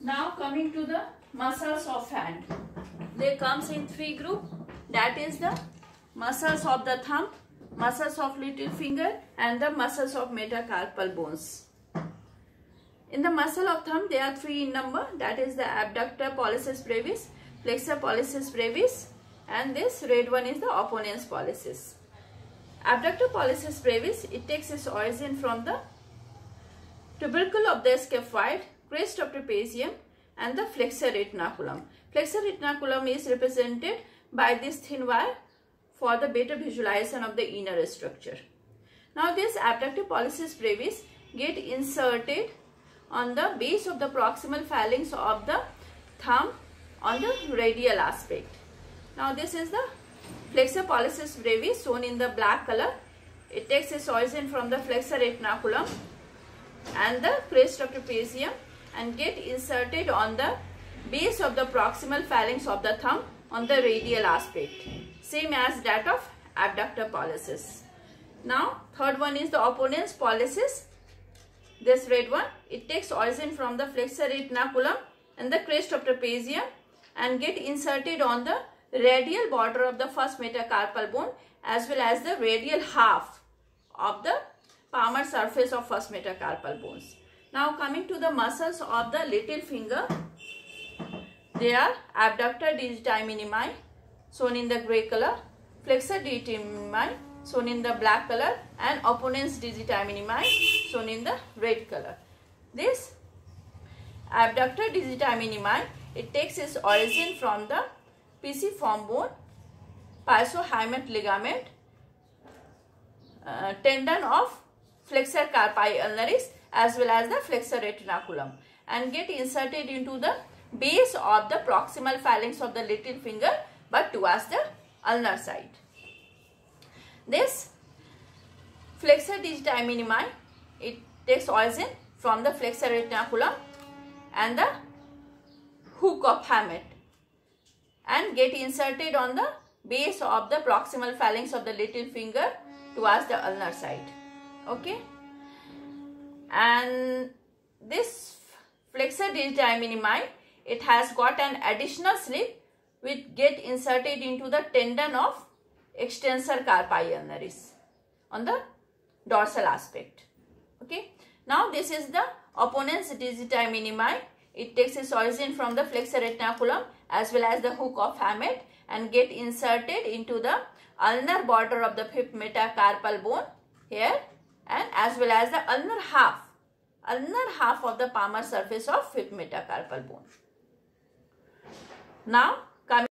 Now coming to the muscles of hand. They comes in three group. That is the muscles of the thumb, muscles of little finger and the muscles of metacarpal bones. In the muscle of thumb, there are three in number. That is the abductor pollicis brevis, flexor pollicis brevis, and this red one is the opponens pollicis. Abductor pollicis brevis, it takes its origin from the tubercle of the scaphoid, crest of trapezium and the flexor retinaculum. Flexor retinaculum is represented by this thin wire for the better visualization of the inner structure. Now this abductor pollicis brevis get inserted on the base of the proximal phalanx of the thumb on the radial aspect. Now this is the flexor pollicis brevis shown in the black color. It takes its origin from the flexor retinaculum and the crest of trapezium and get inserted on the base of the proximal phalanx of the thumb on the radial aspect, same as that of abductor pollicis. Now third one is the opponens pollicis. This red one, it takes origin from the flexor retinaculum and the crest of trapezium and get inserted on the radial border of the first metacarpal bone as well as the radial half of the palmar surface of first metacarpal bones. Now coming to the muscles of the little finger, they are abductor digiti minimi shown in the grey color, flexor digiti minimi shown in the black color and opponens digiti minimi shown in the red color. This abductor digiti minimi, it takes its origin from the pisiform bone, piezohymet ligament, tendon of flexor carpi ulnaris as well as the flexor retinaculum and get inserted into the base of the proximal phalanx of the little finger but towards the ulnar side. This flexor digiti minimi, it takes origin from the flexor retinaculum and the hook of Hamet and get inserted on the base of the proximal phalanx of the little finger towards the ulnar side. Okay, and this flexor digiti minimi, it has got an additional slip which get inserted into the tendon of extensor carpi ulnaris on the dorsal aspect. Okay, now this is the opponens digiti minimi. It takes its origin from the flexor retinaculum as well as the hook of Hamet and get inserted into the ulnar border of the fifth metacarpal bone here and as well as the ulnar half of the palmar surface of fifth metacarpal bone. Now